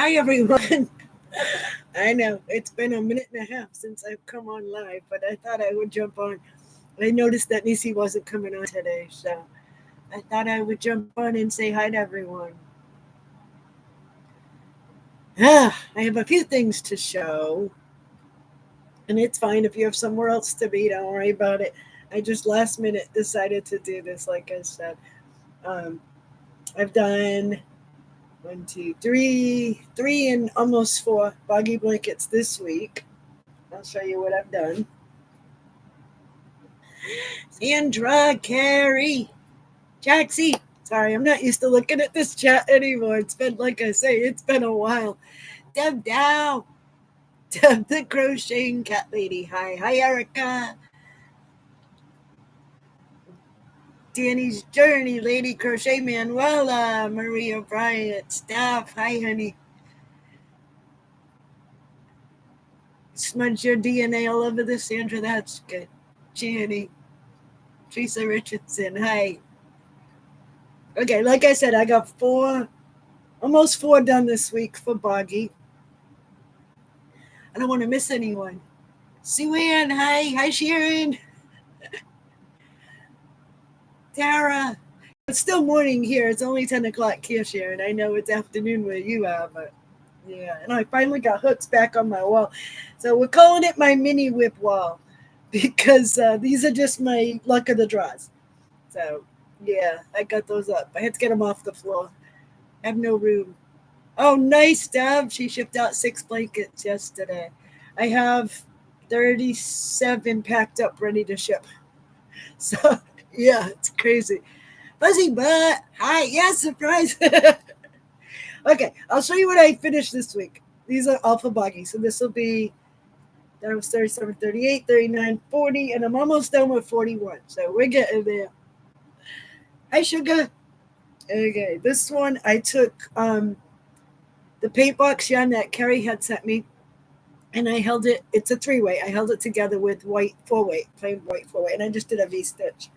Hi, everyone. I know it's been a minute and a half since I've come on live, but I thought I would jump on. I noticed that Nisi wasn't coming on today, so I thought I would jump on and say hi to everyone. I have a few things to show, and it's fine if you have somewhere else to be. Don't worry about it. I just last minute decided to do this, like I said. Um, I've done one, two, three and almost four boggy blankets this week. I'll show you what I've done. Sandra, Carrie, Jaxie. Sorry, I'm not used to looking at this chat anymore. It's been, like I say, it's been a while. Deb Dow, Deb the crocheting cat lady. Hi, hi, Erica. Danny's Journey, Lady Crochet Manuela, Maria Bryant, Staff. Hi, honey. Smudge your DNA all over this, Sandra. That's good. Jenny, Teresa Richardson. Hi. Okay, like I said, I got almost four done this week for Boggy. I don't want to miss anyone. Sue Ann, hi. Hi, Sharon. Tara. It's still morning here. It's only 10 o'clock here, Sharon. I know it's afternoon where you are, but yeah. And I finally got hooks back on my wall. So we're calling it my mini whip wall because these are just my luck of the draws. So yeah, I got those up. I had to get them off the floor. I have no room. Oh, nice, Deb. She shipped out 6 blankets yesterday. I have 37 packed up, ready to ship. So, yeah, it's crazy. Fuzzy butt. Hi. Yeah, surprise. Okay, I'll show you what I finished this week. These are alpha boggy. So this will be, that was 37, 38, 39, 40, and I'm almost done with 41. So we're getting there. Hi, Sugar. Okay, this one I took the paint box yarn that Carrie had sent me, and I held it. It's a 3-way. I held it together with white 4-way, plain white 4-way, and I just did a V-stitch.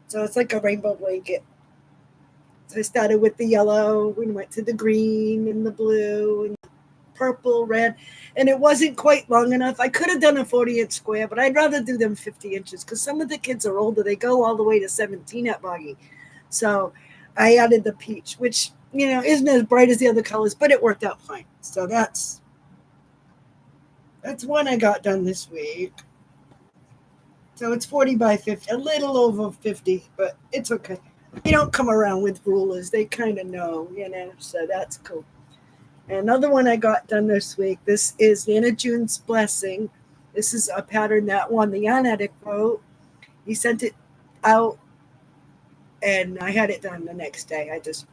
So it's like a rainbow blanket. So I started with the yellow and went to the green and the blue and purple, red, and it wasn't quite long enough. I could have done a 40-inch square, but I'd rather do them 50 inches because some of the kids are older. They go all the way to 17 at Boggy. So I added the peach, which, isn't as bright as the other colors, but it worked out fine. So that's one I got done this week. So it's 40 by 50, a little over 50, but it's okay. They don't come around with rulers. They kind of know, so that's cool. Another one I got done this week. This is Nana June's Blessing. This is a pattern that won the Yarn Addict vote. He sent it out, and I had it done the next day. I just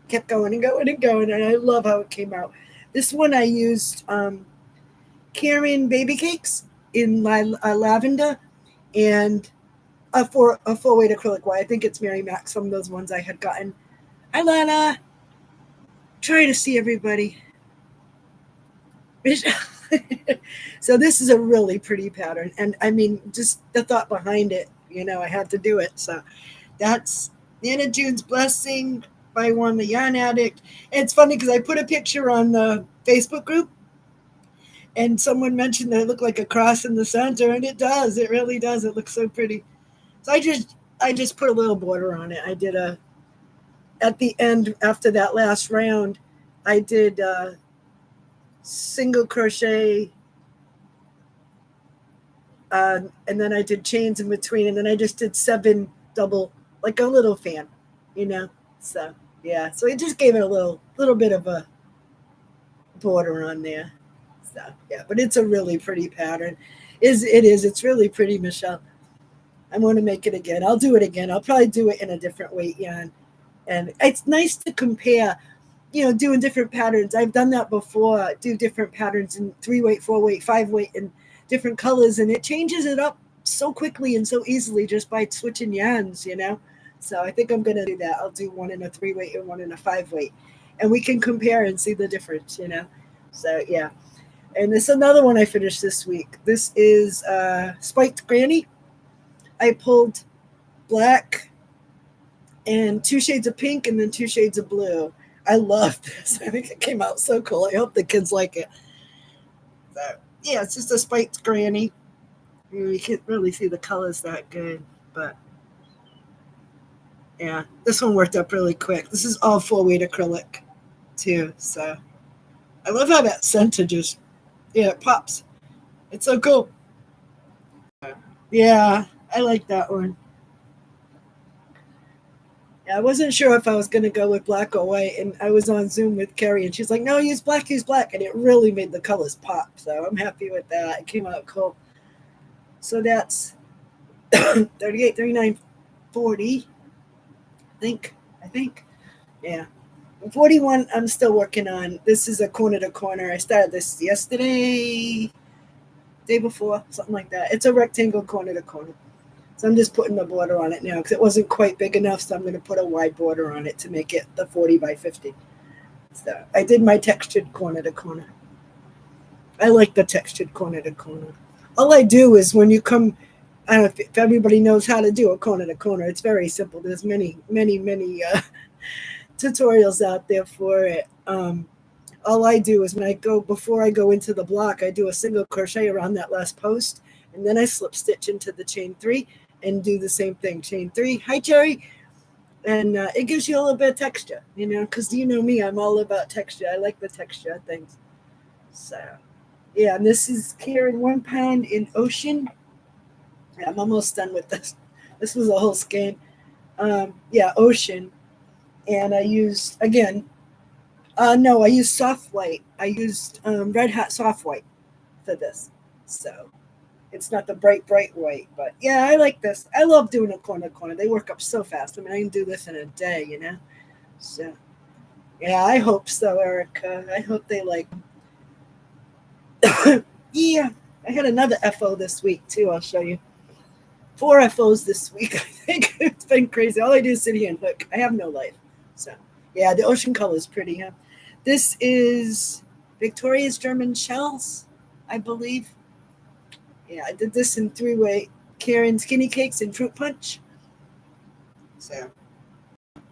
kept going and going and going, and I love how it came out. This one I used Karen baby cakes in lavender and a 4-weight acrylic wire. I think it's Mary Mac, some of those ones I had gotten. Hi, Lana. Try to see everybody. So this is a really pretty pattern, and I mean, just the thought behind it, I had to do it. So that's Nana June's Blessing by One the Yarn Addict. And it's funny because I put a picture on the Facebook group, and someone mentioned that it looked like a cross in the center, and it does. It really does. It looks so pretty. So I just put a little border on it. I did at the end after that last round, I did single crochet, and then I did chains in between, and then I just did 7 double, like a little fan, So yeah, so it just gave it a little bit of a border on there. So yeah, but it's a really pretty pattern. It's really pretty, Michelle. I'm going to make it again. I'll do it again. I'll probably do it in a different weight yarn. And it's nice to compare, doing different patterns. I've done that before, do different patterns in 3-weight, 4-weight, 5-weight, and different colors. And it changes it up so quickly and so easily just by switching yarns, So I think I'm going to do that. I'll do one in a 3-weight and one in a 5-weight. And we can compare and see the difference, So yeah. And this is another one I finished this week. This is Spiked Granny. I pulled black and 2 shades of pink and then 2 shades of blue. I love this. I think it came out so cool. I hope the kids like it. So, yeah, it's just a spiked granny. You can't really see the colors that good, but yeah, this one worked up really quick. This is all 4-weight acrylic too, so I love how that center just, yeah, it pops. It's so cool. Yeah, I like that one. Yeah, I wasn't sure if I was going to go with black or white, and I was on Zoom with Carrie, and she's like, "No, use black," and it really made the colors pop. So I'm happy with that. It came out cool. So that's 38, 39, 40. I think. Yeah. 41, I'm still working on. This is a corner to corner. I started this yesterday, day before, something like that. It's a rectangle corner to corner. So I'm just putting the border on it now because it wasn't quite big enough. So I'm going to put a wide border on it to make it the 40 by 50. So I did my textured corner to corner. I like the textured corner to corner. All I do is when you come, I don't know if everybody knows how to do a corner to corner. It's very simple. There's many tutorials out there for it. All I do is when I go, before I go into the block, I do a single crochet around that last post, and then I slip stitch into the chain 3 and do the same thing. Chain 3, hi Cherry, and it gives you a little bit of texture, because you know me, I'm all about texture. I like the texture of things. So, yeah, and this is Karen 1 pound in Ocean. Yeah, I'm almost done with this. This was a whole skein. Yeah, Ocean. And I used, again, no, I used soft white. I used Red Hat soft white for this. So it's not the bright white. But yeah, I like this. I love doing a corner corner. They work up so fast. I mean, I can do this in a day. So yeah, I hope so, Erica. I hope they like. Yeah, I had another FO this week too. I'll show you. 4 FOs this week. I think it's been crazy. All I do is sit here and hook. I have no life. So yeah, the ocean color is pretty. Huh? This is Victoria's German shells, I believe. Yeah, I did this in 3-way Karen skinny cakes and fruit punch. So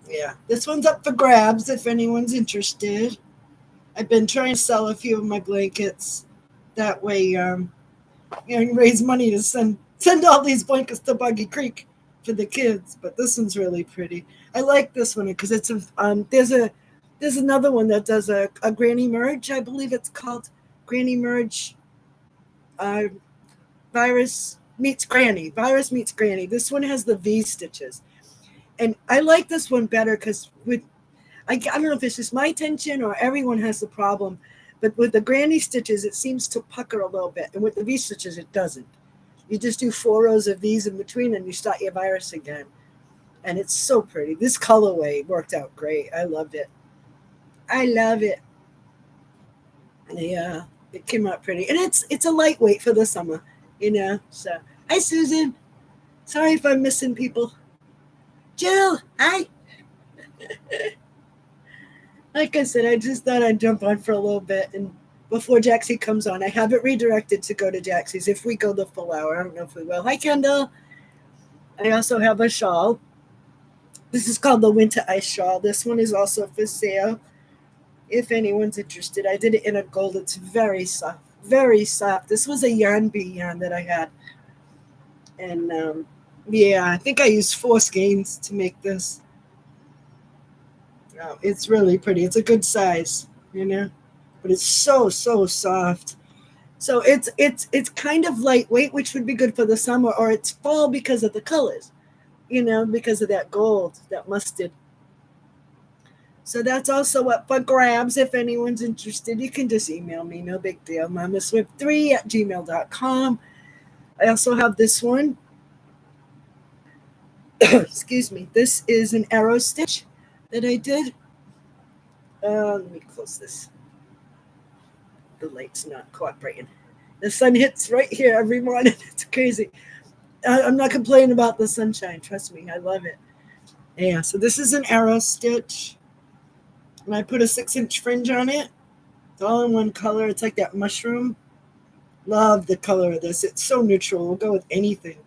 yeah, this one's up for grabs if anyone's interested. I've been trying to sell a few of my blankets. That way, raise money to send all these blankets to Buggy Creek for the kids. But this one's really pretty. I like this one because it's there's another one that does a granny merge. I believe it's called Granny Merge. Virus meets Granny. Virus meets Granny. This one has the V stitches, and I like this one better because I don't know if it's just my tension or everyone has the problem, but with the granny stitches, it seems to pucker a little bit. And with the V stitches, it doesn't. You just do 4 rows of V's in between and you start your virus again. And it's so pretty. This colorway worked out great. I loved it. I love it. Yeah, it came out pretty. And it's a lightweight for the summer, So, hi, Susan. Sorry if I'm missing people. Jill, hi. Like I said, I just thought I'd jump on for a little bit. And before Jaxie comes on, I have it redirected to go to Jaxie's if we go the full hour. I don't know if we will. Hi, Kendall. I also have a shawl. This is called the Winter Ice Shawl. This one is also for sale if anyone's interested. I did it in a gold. It's very soft. Very soft. This was a yarn bee yarn that I had. And yeah, I think I used 4 skeins to make this. Oh, it's really pretty. It's a good size, but it's so soft. So it's kind of lightweight, which would be good for the summer, or it's fall because of the colors, because of that gold, that mustard. So that's also up for grabs. If anyone's interested, you can just email me. No big deal. mamaswift3@gmail.com. I also have this one. Excuse me. This is an arrow stitch that I did. Let me close this. The light's not cooperating. The sun hits right here every morning. It's crazy. I'm not complaining about the sunshine. Trust me. I love it. Yeah, so this is an arrow stitch. And I put a 6-inch fringe on it. It's all in one color. It's like that mushroom. Love the color of this. It's so neutral. We'll go with anything.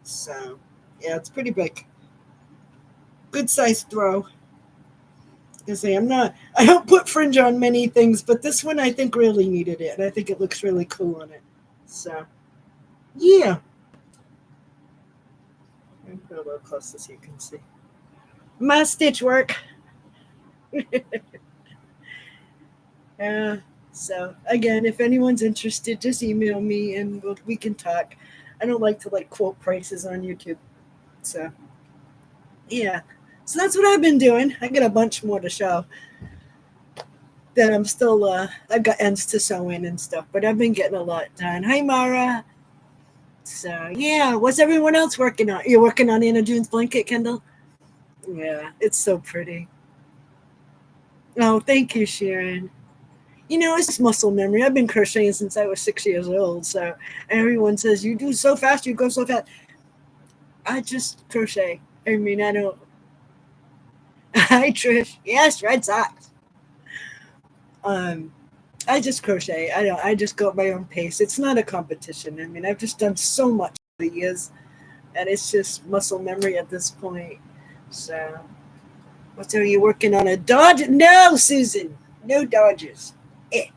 So, yeah, it's pretty big. Good size throw. I say I don't put fringe on many things, but this one I think really needed it, and I think it looks really cool on it. So yeah, I'll put a little closer so you can see my stitch work. Yeah. So again, if anyone's interested, just email me and we can talk. I don't like to like quote prices on YouTube. So yeah. So that's what I've been doing. I got a bunch more to show that I'm still I've got ends to sew in and stuff, but I've been getting a lot done. Hi Mara. So yeah, what's everyone else working on? You're working on Anna June's blanket, Kendall? Yeah, it's so pretty. Oh, thank you, Sharon. You know, it's just muscle memory. I've been crocheting since I was 6 years old. So everyone says, you do so fast, you go so fast. I just crochet. I mean, I don't. Hi, Trish. Yes, Red Sox. Um, I just crochet. I don't. I just go at my own pace. It's not a competition. I mean, I've just done so much over the years, and it's just muscle memory at this point. So, what are you working on? A Dodge? No, Susan. No Dodgers. Eh,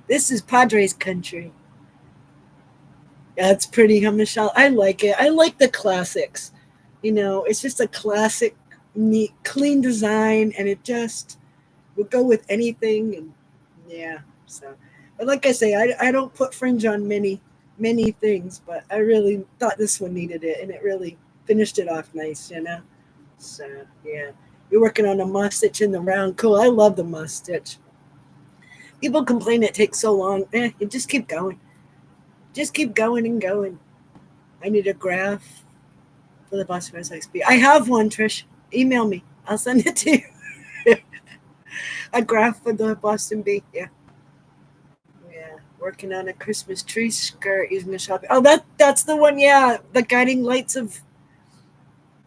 this is Padres country. Yeah, it's pretty, huh, Michelle? I like it. I like the classics. You know, it's just a classic, neat, clean design, and it just would go with anything. And yeah, so. But like I say, I don't put fringe on many things, but I really thought this one needed it, and it really finished it off nice, you know? So, yeah. You're working on a moss stitch in the round. Cool. I love the moss stitch. People complain it takes so long. You just keep going. Just keep going and going. I need a graph for the Boston Red Sox beat. I have one, Trish. Email me. I'll send it to you. A graph for the Boston Bee. Yeah. Yeah. Working on a Christmas tree skirt using the shopping. Oh, that's the one. Yeah. The guiding lights of.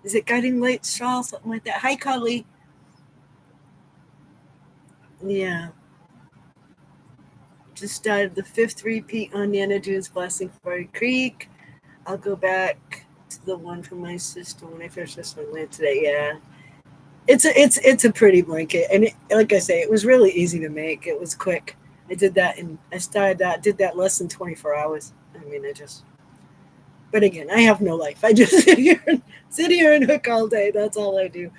Is it guiding lights shawl? Something like that. Hi, Collie. Yeah. Just started the fifth repeat on Nana June's Blessing Fairy Creek. I'll go back to the one from my sister when I finish this one later today. Yeah. It's a pretty blanket, and like I say, it was really easy to make. It was quick. I started that, did that less than 24 hours. I mean, but again, I have no life. I just sit here and hook all day. That's all I do.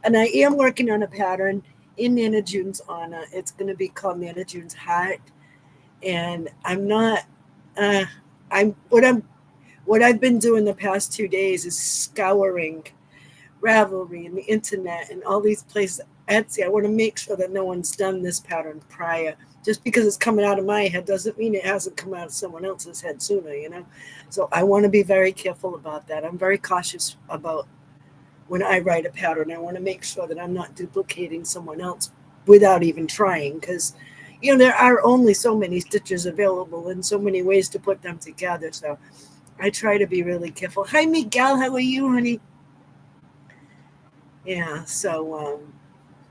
And I am working on a pattern in Nana June's honor. It's going to be called Nana June's Heart, and I'm not. Uh, what I've been doing the past 2 days is scouring Ravelry and the internet and all these places. Etsy. I want to make sure that no one's done this pattern prior. Just because it's coming out of my head doesn't mean it hasn't come out of someone else's head sooner, you know? So I want to be very careful about that. I'm very cautious about when I write a pattern. I want to make sure that I'm not duplicating someone else without even trying, because you know there are only so many stitches available and so many ways to put them together. So I try to be really careful. Hi Miguel, how are you, honey? Yeah, so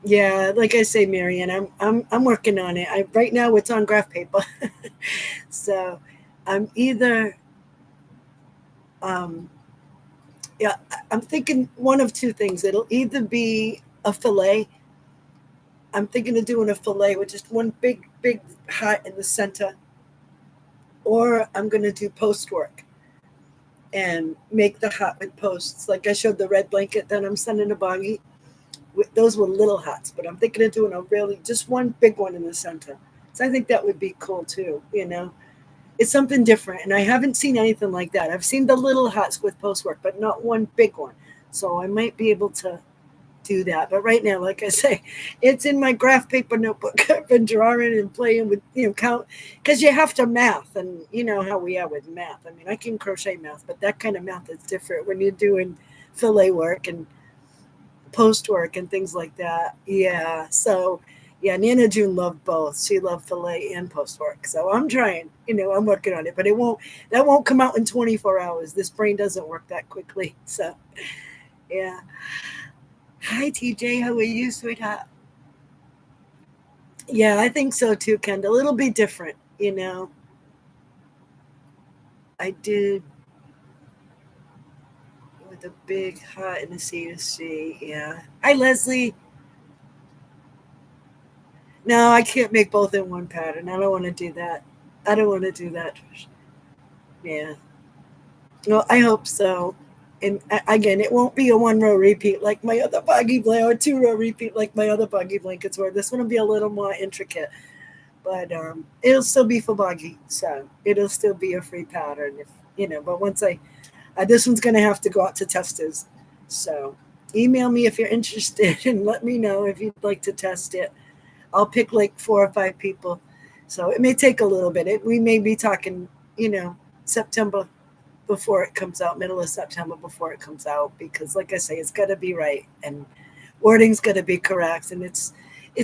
yeah, like I say, Marianne, I'm working on it. I right now it's on graph paper, so I'm either um, yeah, I'm thinking one of two things. It'll either be a fillet. I'm thinking of doing a fillet with just one big heart in the center, or I'm gonna do post work and make the heart with posts. Like I showed the red blanket that I'm sending to Boggy. Those were little hats, but I'm thinking of doing a really just one big one in the center. So I think that would be cool too. You know, it's something different, and I haven't seen anything like that. I've seen the little hats with post work, but not one big one. So I might be able to do that. But right now, like I say, it's in my graph paper notebook. I've been drawing and playing with count because you have to math, and you know how we are with math. I mean, I can crochet math, but that kind of math is different when you're doing fillet work and post work and things like that. Yeah. So yeah, Nana June loved both. She loved fillet and post work. So I'm trying, I'm working on it, but that won't come out in 24 hours. This brain doesn't work that quickly. So yeah. Hi TJ, how are you, sweetheart? Yeah, I think so too, Kendall. It'll be different. I did with a big hot in the C to C. Yeah. Hi Leslie. No, I can't make both in one pattern. I don't want to do that. I don't want to do that. Yeah. Well, I hope so. And again, it won't be a one row repeat like my other buggy blanket, or 2 row repeat like my other buggy blankets were. This one will be a little more intricate, but it'll still be for buggy, so it'll still be a free pattern. If you know, but once this one's gonna have to go out to testers, so email me if you're interested and let me know if you'd like to test it. I'll pick like 4 or 5 people, so it may take a little bit. We may be talking, September before it comes out, middle of September before it comes out, because like I say, it's got to be right and wording's got to be correct, and it's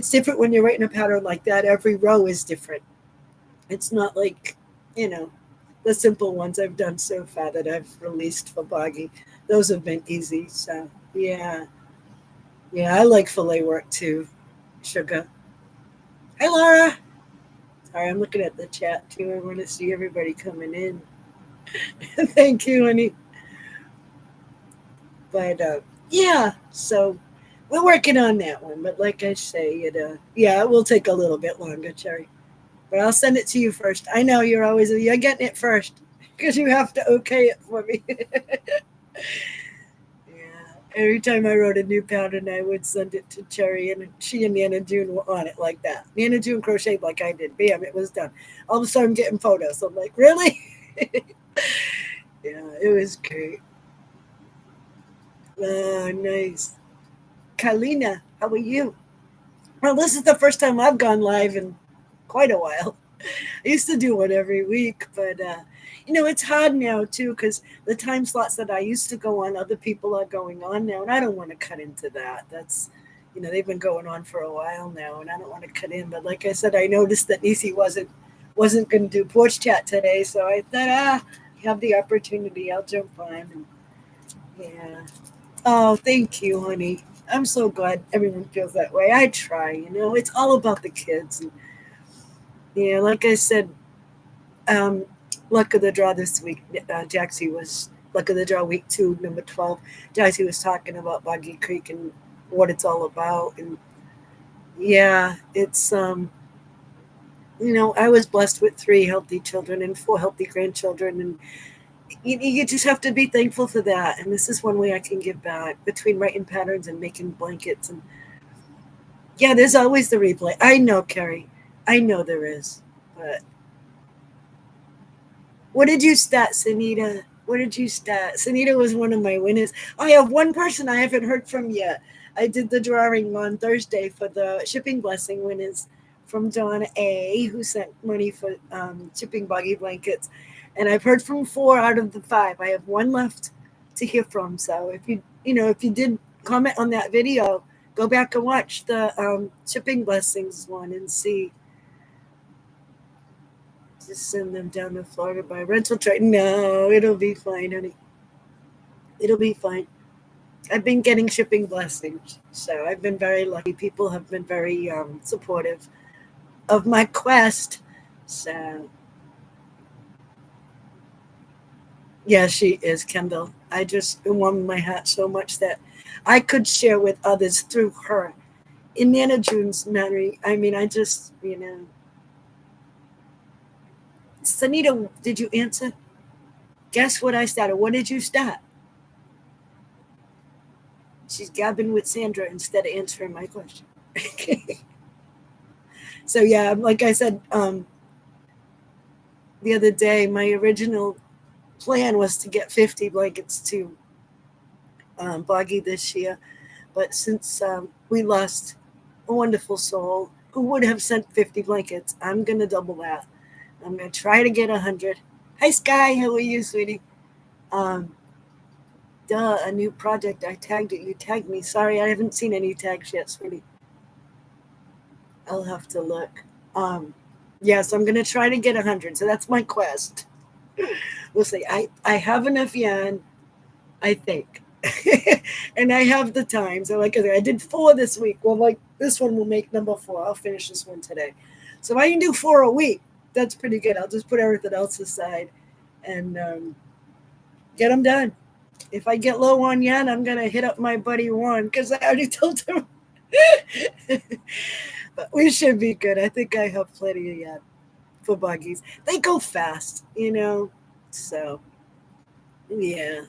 different when you're writing a pattern like that. Every row is different. It's not like, you know, the simple ones I've done so far that I've released for Boggy. Those have been easy. So yeah, yeah, I like fillet work too. Sugar. Hi Laura. Sorry, I'm looking at the chat too. I want to see everybody coming in. Thank you, honey. But yeah, so we're working on that one. But like I say, yeah, it will take a little bit longer, Cherry. But I'll send it to you first. I know you're getting it first because you have to okay it for me. Yeah. Every time I wrote a new pattern, I would send it to Cherry, and she and Nana June were on it like that. Nana June crocheted like I did. Bam, it was done. All of a sudden, I'm getting photos. I'm like, really? Yeah, it was great. Oh, nice. Kalina, how are you? Well, this is the first time I've gone live in quite a while. I used to do one every week, but it's hard now too because the time slots that I used to go on, other people are going on now, and I don't want to cut into that. That's, they've been going on for a while now, and I don't want to cut in. But like I said, I noticed that Nisi wasn't going to do porch chat today, so I thought, I have the opportunity, I'll jump on. And yeah. Oh, thank you, honey. I'm so glad everyone feels that way. I try, it's all about the kids. And yeah, like I said, um, luck of the draw this week. Jaxie was luck of the draw week 2, number 12. Jaxie was talking about Boggy Creek and what it's all about. And yeah, it's I was blessed with 3 healthy children and 4 healthy grandchildren, and you just have to be thankful for that. And this is one way I can give back between writing patterns and making blankets. And yeah, there's always the replay. I know, Carrie. I know there is. But what did you stat, Sunita? What did you stat? Sunita was one of my winners. I have one person I haven't heard from yet. I did the drawing on Thursday for the shipping blessing winners from John A., who sent money for shipping buggy blankets. And I've heard from 4 out of the 5. I have 1 left to hear from. So if you did comment on that video, go back and watch the shipping blessings one and see. Just send them down to Florida by rental train. No, it'll be fine, honey. It'll be fine. I've been getting shipping blessings, so I've been very lucky. People have been very supportive of my quest. So, yeah, she is, Kendall. I just warmed my heart so much that I could share with others through her. In Nana June's memory, I mean, I just, Sanita, did you answer? Guess what I started? What did you start? She's gabbing with Sandra instead of answering my question. So yeah, like I said the other day, my original plan was to get 50 blankets to Boggy this year, but since we lost a wonderful soul who would have sent 50 blankets, I'm gonna double that. I'm gonna try to get 100. Hi Sky, how are you, sweetie? A new project. I tagged it. You tagged me. Sorry, I haven't seen any tags yet, sweetie. I'll have to look. So I'm gonna try to get 100. So that's my quest. We'll see. I have enough yen, I think, and I have the time. So like I said, I did 4 this week. Well, like this one will make number 4. I'll finish this one today. So I can do 4 a week. That's pretty good. I'll just put everything else aside and get them done. If I get low on yen, I'm gonna hit up my buddy Juan because I already told him But we should be good. I think I have plenty for buggies. They go fast, you know. So yeah,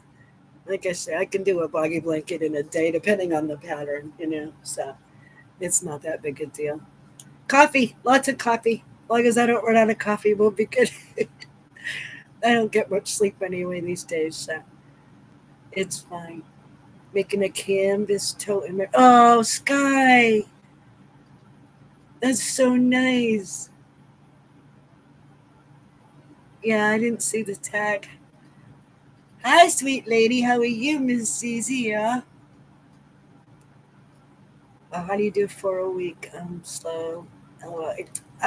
like I say, I can do a buggy blanket in a day, depending on the pattern, you know. So it's not that big a deal. Coffee, lots of coffee. As long as I don't run out of coffee, we'll be good. I don't get much sleep anyway these days, so it's fine. Making a canvas tote. Oh, Sky, that's so nice. Yeah, I didn't see the tag. Hi, sweet lady. How are you, Miss Zizi? Yeah. How do you do for a week? I'm slow.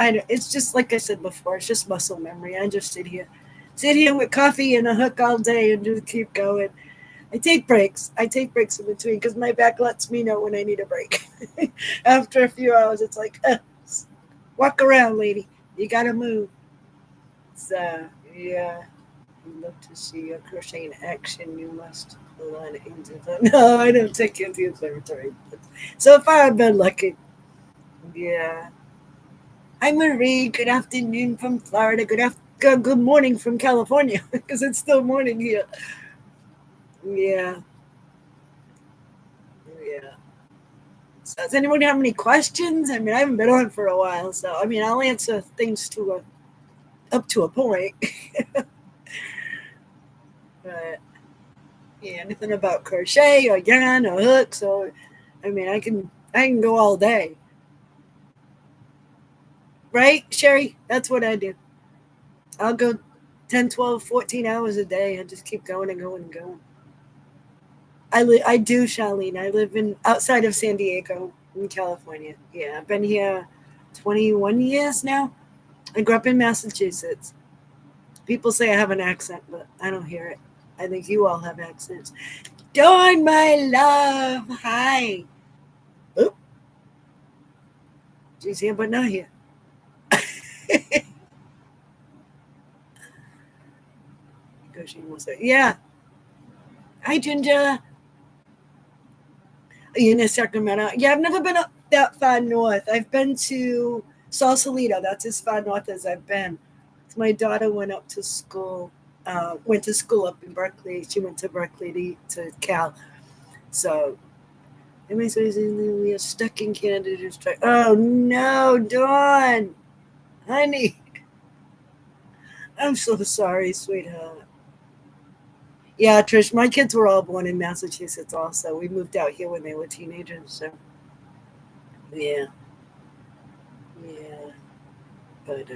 It's just like I said before. It's just muscle memory. I just sit here with coffee and a hook all day and just keep going. I take breaks. I take breaks in between because my back lets me know when I need a break. After a few hours, it's like, walk around, lady. You gotta move. So yeah. I'd love to see your crochet in action. You must learn into the. No, I don't take you into the observatory. But so far, I've been lucky. Yeah. Hi, Marie. Good afternoon from Florida. Good morning from California because it's still morning here. Yeah. Yeah. So does anyone have any questions? I mean, I haven't been on for a while, so I mean, I'll answer things up to a point. But yeah, anything about crochet or yarn or hooks or I mean, I can go all day. Right, Sherry? That's what I do. I'll go 10, 12, 14 hours a day and just keep going and going and going. I do, Charlene. I live in outside of San Diego in California. Yeah, I've been here 21 years now. I grew up in Massachusetts. People say I have an accent, but I don't hear it. I think you all have accents. Dawn, my love. Hi. Oh, she's here, but not here. Because she wants to. Yeah. Hi, Ginger. In Sacramento. Yeah, I've never been up that far north. I've been to Sausalito. That's as far north as I've been. My daughter went to school up in Berkeley. She went to Berkeley to Cal. So, we are stuck in Canada. Oh no, Dawn, honey, I'm so sorry, sweetheart. Yeah, Trish, my kids were all born in Massachusetts. Also, we moved out here when they were teenagers. So, yeah, yeah, but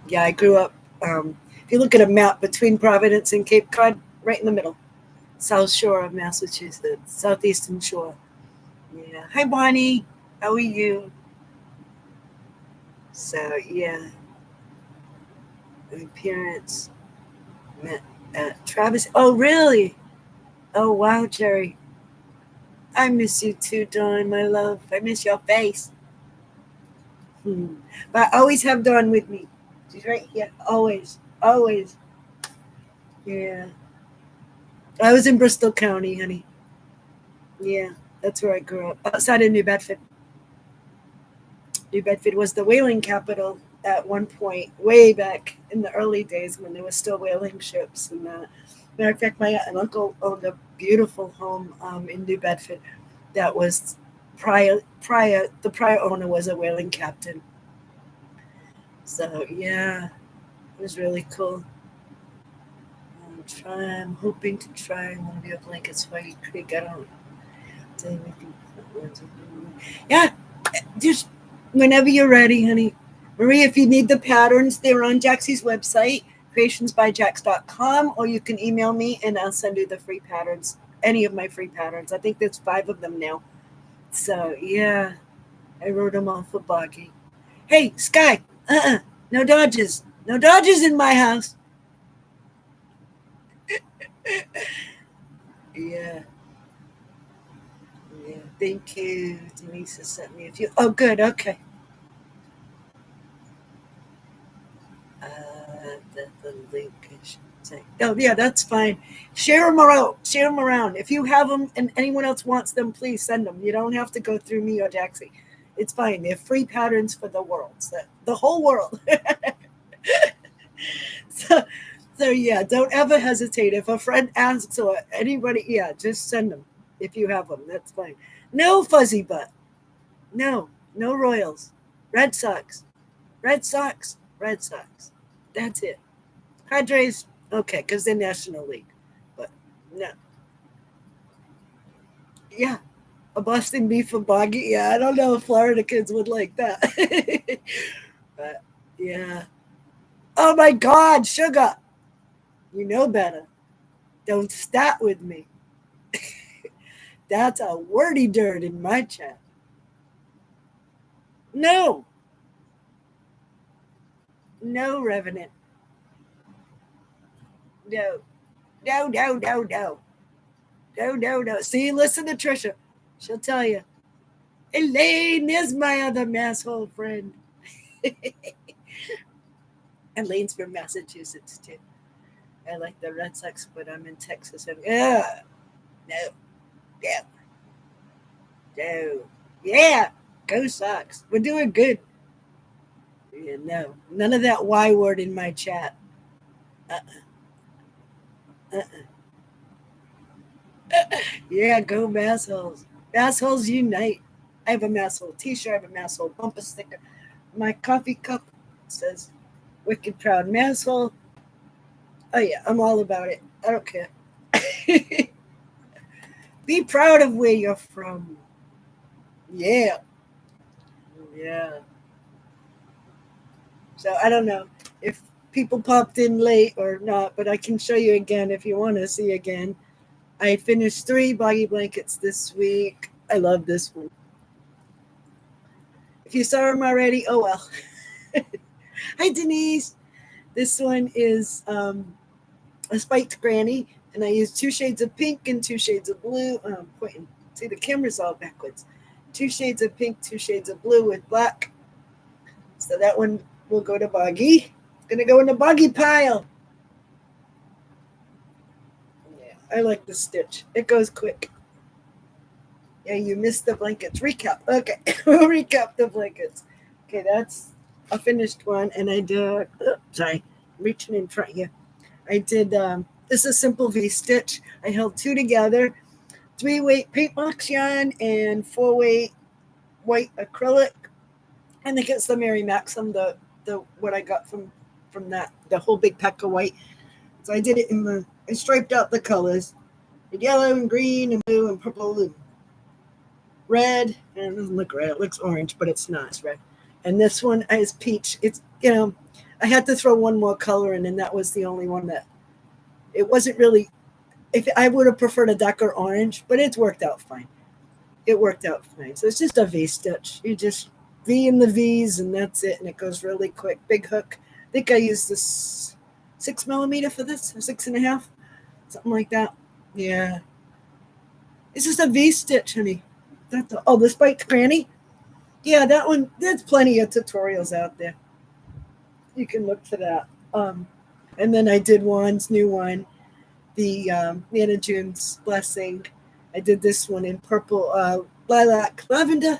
yeah, I grew up. If you look at a map between Providence and Cape Cod, right in the middle, South Shore of Massachusetts, southeastern shore. Yeah. Hi, Bonnie. How are you? So yeah, my parents met at Travis. Oh, really? Oh, wow, Jerry. I miss you too, Dawn, my love. I miss your face. Hmm. But I always have Dawn with me. She's right here. Always. Always. Yeah. I was in Bristol County, honey. Yeah. That's where I grew up. Outside of New Bedford. New Bedford was the whaling capital at one point, way back in the early days when there were still whaling ships. And matter of fact, my aunt and uncle owned a beautiful home in New Bedford that was the prior owner was a whaling captain. So yeah, it was really cool. I'm hoping to try one of your blankets for you, Creek. I don't. Yeah, just whenever you're ready, honey. Marie, if you need the patterns, they're on Jaxie's website, creationsbyjax.com, or you can email me and I'll send you the free patterns, any of my free patterns. I think there's 5 of them now. So, yeah, I wrote them all for Boggy. Hey, Sky, no dodges. No dodges in my house. Yeah, yeah. Thank you. Denise has sent me a few. Oh, good. Okay. link. Oh, yeah, that's fine. Share them around. Share them around. If you have them and anyone else wants them, please send them. You don't have to go through me or Jaxie. It's fine. They're free patterns for the world. So, the whole world. so, yeah, don't ever hesitate. If a friend asks or anybody, yeah, just send them. If you have them, that's fine. No fuzzy butt. No Royals. Red Sox. Red Sox. Red Sox. That's it. Padres, okay, because they're National League. But no. Yeah. A Boston beef for Boggy. Yeah, I don't know if Florida kids would like that. But yeah. Oh my God, sugar. You know better. Don't start with me. That's a wordy dirt in my chat. No. No, Revenant. No. No. No. See, listen to Trisha. She'll tell you. Elaine is my other masshole friend. Elaine's from Massachusetts, too. I like the Red Sox, but I'm in Texas. And, no. Yeah. Go Sox. We're doing good. Yeah, no. None of that Y word in my chat. Yeah, go massholes. Massholes unite. I have a masshole t-shirt. I have a masshole bumper sticker. My coffee cup says Wicked Proud Masshole. Oh yeah, I'm all about it. I don't care. Be proud of where you're from. Yeah. So I don't know if people popped in late or not, but I can show you again if you want to see again. I finished 3 boggy blankets this week. I love this one. If you saw them already, oh well. Hi, Denise. This one is a spiked granny, and I used 2 shades of pink and 2 shades of blue. Pointing. See, the camera's all backwards. 2 shades of pink, 2 shades of blue with black. So that one will go to boggy. It's going to go in the boggy pile. Yeah, I like the stitch. It goes quick. Yeah, you missed the blankets. Recap. Okay, we'll recap the blankets. Okay, that's a finished one. And I did, sorry, reaching in front here. I did, this is a simple V-stitch. I held 2 together, 3-weight paint box yarn and 4-weight white acrylic. I think it's the Mary Maxim, the what I got from that, the whole big pack of white. So I did it I striped out the colors, the yellow and green and blue and purple and red. And it doesn't look red, it looks orange, but it's not, it's red. And this one is peach. It's, I had to throw one more color in, and that was the only one that, it wasn't really, if I would have preferred a darker orange, but it's worked out fine. It worked out fine. So it's just a V-stitch. You just V in the V's, and that's it, and it goes really quick. Big hook. I think I used this 6mm for this, or 6.5, something like that. Yeah. It's just a V-stitch, honey. The spiked granny? Yeah, that one, there's plenty of tutorials out there. You can look for that. And then I did Juan's new one, the Nana June's Blessing. I did this one in purple, lilac, lavender.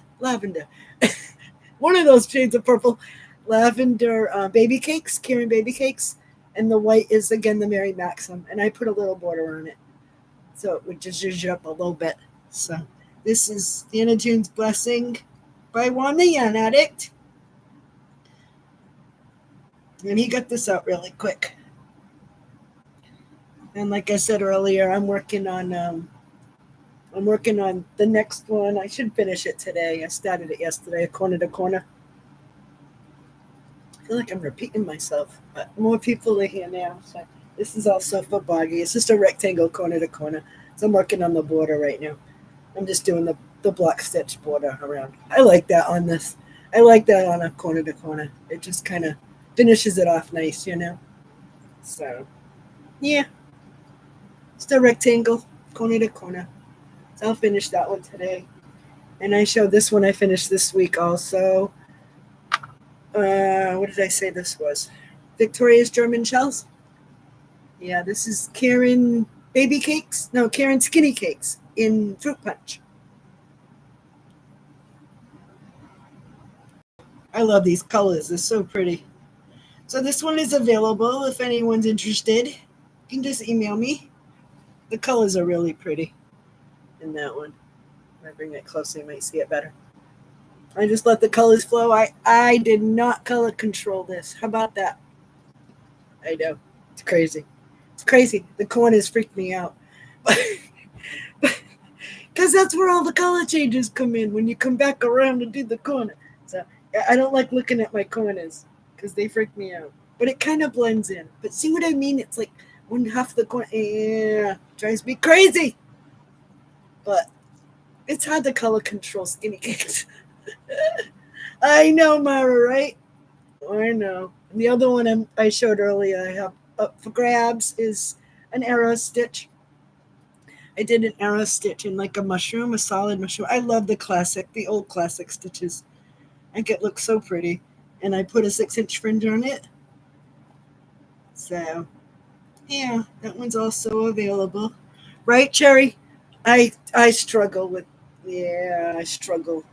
One of those shades of purple, lavender baby cakes, Karen baby cakes. And the white is, again, the Mary Maxim. And I put a little border on it, so it would just zhuzh up a little bit. So this is Nana June's Blessing by Juan the Yarn Addict. And he got this out really quick. And like I said earlier, I'm working on the next one. I should finish it today. I started it yesterday, corner to corner. I feel like I'm repeating myself, but more people are here now. So this is also for boggy. It's just a rectangle corner to corner. So I'm working on the border right now. I'm just doing the block stitch border around. I like that on this. I like that on a corner to corner. It just kind of finishes it off nice, So, yeah. Just a rectangle, corner to corner. So I'll finish that one today. And I showed this one I finished this week also. What did I say this was? Victoria's German Shells. Yeah, this is Karen Baby Cakes. No, Karen Skinny Cakes in Fruit Punch. I love these colors. They're so pretty. So this one is available if anyone's interested. You can just email me. The colors are really pretty in that one. If I bring it closer, you might see it better. I just let the colors flow. I did not color control this. How about that? I know. It's crazy. It's crazy. The corners freaked me out. Because that's where all the color changes come in when you come back around and do the corner. So I don't like looking at my corners because they freak me out. But it kind of blends in. But see what I mean? It's like when half the corner, yeah, drives me crazy. But it's hard to color control skinny cakes. I know, Mara, right? I know. And the other one I showed earlier, I have up for grabs is an arrow stitch. I did an arrow stitch in like a mushroom, a solid mushroom. I love the old classic stitches. I think it looks so pretty. And I put a 6-inch fringe on it. So, yeah, that one's also available. Right, Cherry? I struggle with, yeah, I struggle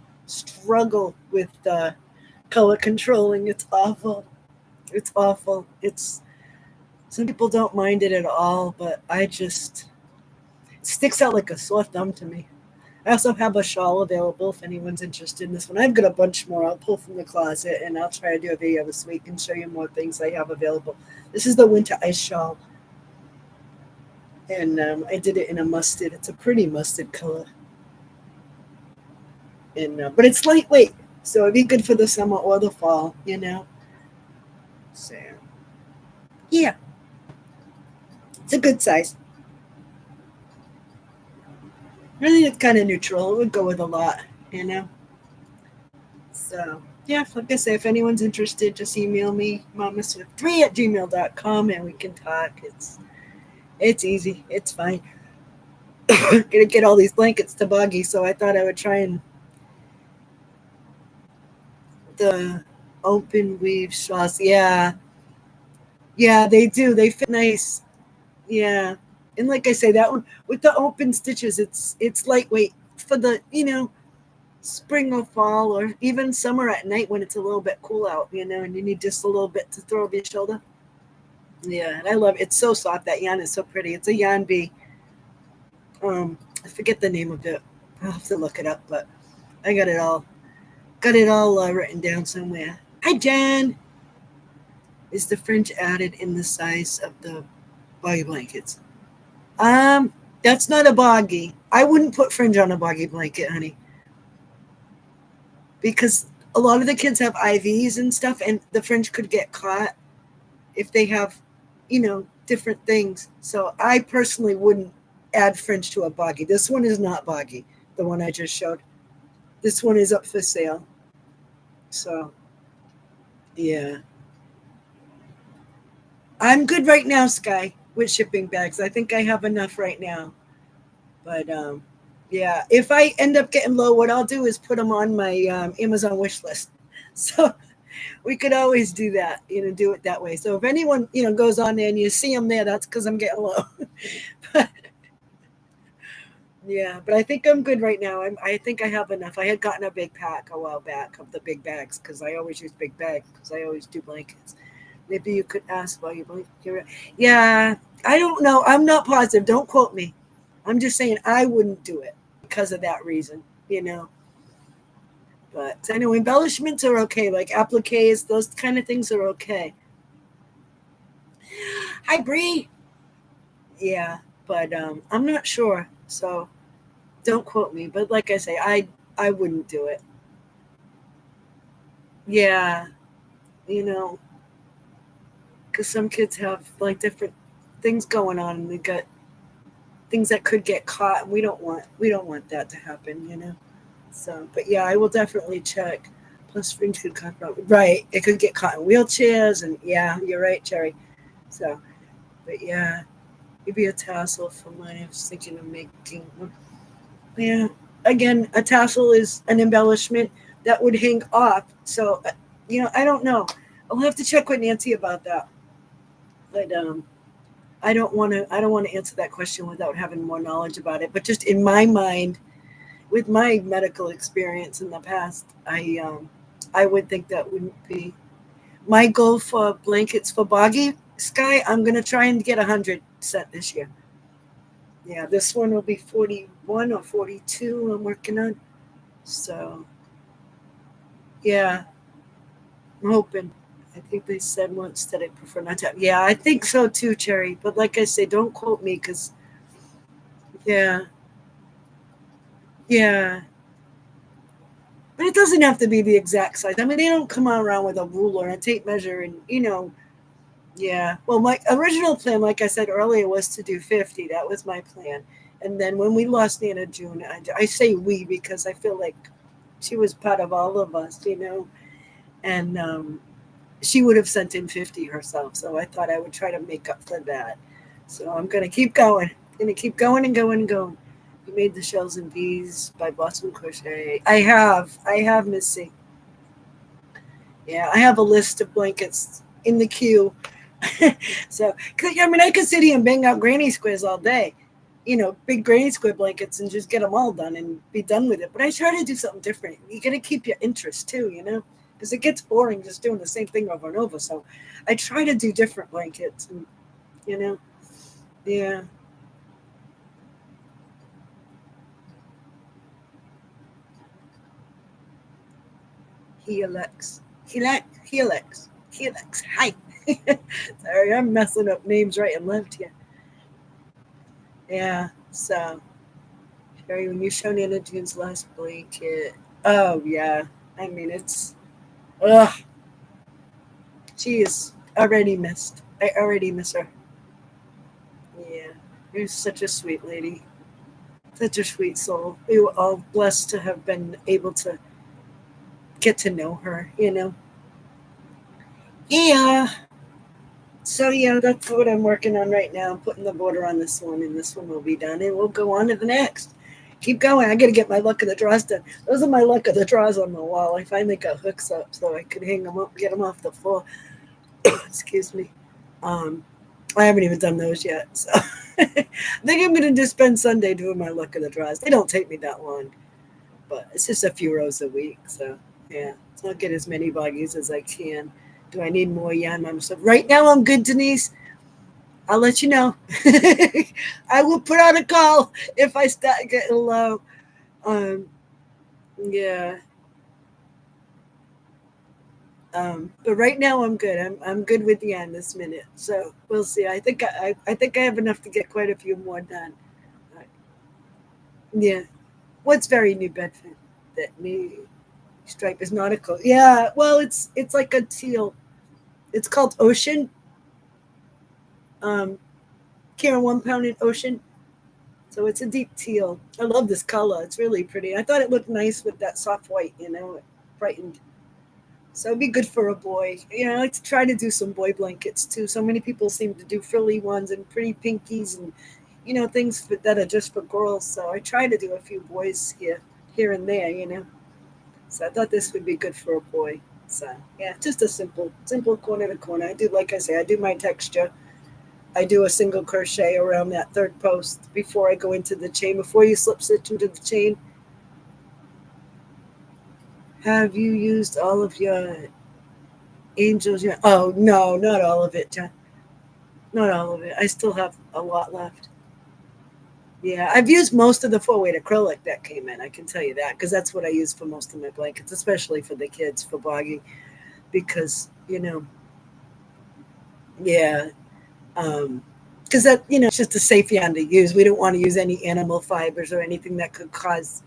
with color controlling. It's awful. It's awful. It's some people don't mind it at all, but it sticks out like a sore thumb to me. I also have a shawl available if anyone's interested in this one. I've got a bunch more I'll pull from the closet, and I'll try to do a video this week and show you more things I have available. This is the winter ice shawl, and I did it in a mustard. It's a pretty mustard color, and but it's lightweight, so it'd be good for the summer or the fall, you know. So yeah, it's a good size. I think it's kind of neutral. It would go with a lot, you know. So yeah, like I say, if anyone's interested, just email me, mamaswift3@gmail.com, and we can talk. It's easy. It's fine. Gonna get all these blankets to boggy, so I thought I would try and the open weave shawls. Yeah, yeah, they do. They fit nice. Yeah, and like I say, that one with the open stitches, it's lightweight for the spring or fall or even summer at night when it's a little bit cool out, and you need just a little bit to throw over your shoulder. Yeah, and I love it. It's so soft. That yarn is so pretty. It's a yarn bee. I forget the name of it. I'll have to look it up, but I got it all written down somewhere. Hi, Jen. Is the fringe added in the size of the boggy blankets? That's not a boggy. I wouldn't put fringe on a boggy blanket, honey, because a lot of the kids have IVs and stuff, and the fringe could get caught if they have, different things. So I personally wouldn't add fringe to a boggy. This one is not boggy, the one I just showed. This one is up for sale. So, yeah. I'm good right now, Sky, with shipping bags. I think I have enough right now. But yeah, if I end up getting low, what I'll do is put them on my Amazon wish list. So we could always do that, do it that way. So if anyone, goes on there and you see them there, that's because I'm getting low. But, yeah, but I think I'm good right now. I think I have enough. I had gotten a big pack a while back of the big bags because I always use big bags because I always do blankets. Maybe you could ask while you blanket. Yeah, I don't know. I'm not positive. Don't quote me. I'm just saying I wouldn't do it because of that reason. But I know embellishments are okay, like appliques, those kind of things are okay. Hi, Bree. Yeah, but I'm not sure, so don't quote me. But like I say, I wouldn't do it. Yeah, you know, because some kids have like different things going on, and they got things that could get caught, and we don't want that to happen. So, but yeah, I will definitely check. Plus, fringe could cut right. It could get caught in wheelchairs, and yeah, you're right, Cherry. So, but yeah, maybe a tassel for mine. I was thinking of making one. Yeah, again, a tassel is an embellishment that would hang off. So, I don't know. I'll have to check with Nancy about that. But I don't want to answer that question without having more knowledge about it. But just in my mind, with my medical experience in the past, I would think that wouldn't be my goal for blankets for Boggy Sky. I'm gonna try and get 100 set this year. Yeah, this one will be 41 or 42. I'm working on. So yeah, I'm hoping. I think they said once that I prefer not to. Yeah, I think so too, Cherry. But like I say, don't quote me because yeah, yeah. But it doesn't have to be the exact size. I mean, they don't come around with a ruler and a tape measure and, yeah. Well, my original plan, like I said earlier, was to do 50. That was my plan. And then when we lost Nana June, I say we because I feel like she was part of all of us. And she would have sent in 50 herself. So I thought I would try to make up for that. So I'm going to keep going. Going to keep going and going and going. We made the shells and bees by Boston Crochet. I have Missy. Yeah, I have a list of blankets in the queue. So, 'cause, I mean, I could sit here and bang out granny squares all day, big granny square blankets and just get them all done and be done with it. But I try to do something different. You got to keep your interest too, because it gets boring just doing the same thing over and over. So I try to do different blankets and, you know, yeah. Helix, Helix, Helix. Hi. Sorry, I'm messing up names right and left here. Yeah. So, Sherry, when you show Nana June's last blanket, oh yeah. I mean, ugh. She is already missed. I already miss her. Yeah. You're such a sweet lady. Such a sweet soul. We were all blessed to have been able to get to know her. Yeah. So yeah, that's what I'm working on right now. I'm putting the border on this one, and this one will be done, and we'll go on to the next. Keep going. I got to get my luck of the draws done. Those are my luck of the draws on the wall. I finally got hooks up so I could hang them up, get them off the floor. Excuse me. Um, I haven't even done those yet, so I think I'm going to just spend Sunday doing my luck of the draws. They don't take me that long, but it's just a few rows a week. So yeah, so I'll get as many buggies as I can. Do I need more yarn? Right now I'm good, Denise. I'll let you know. I will put out a call if I start getting low. Um, yeah. But right now I'm good. I'm good with the end this minute. So we'll see. I think I have enough to get quite a few more done. Yeah. What's very New Bedford? That new stripe is nautical. Yeah. Well, it's like a teal. It's called Ocean. Um, Karen 1 pound in Ocean. So it's a deep teal. I love this color. It's really pretty. I thought it looked nice with that soft white. It brightened. So it'd be good for a boy. I like to try to do some boy blankets too. So many people seem to do frilly ones and pretty pinkies and things that are just for girls. So I try to do a few boys here and there. So I thought this would be good for a boy. So yeah, just a simple corner to corner. Like I say, I do my texture. I do a single crochet around that third post before I go into the chain. Before you slip stitch into the chain, have you used all of your angels? Oh no, not all of it, John. Not all of it. I still have a lot left. Yeah, I've used most of the 4-weight acrylic that came in. I can tell you that because that's what I use for most of my blankets, especially for the kids for Boggy. Because yeah, because that it's just a safe yarn to use. We don't want to use any animal fibers or anything that could cause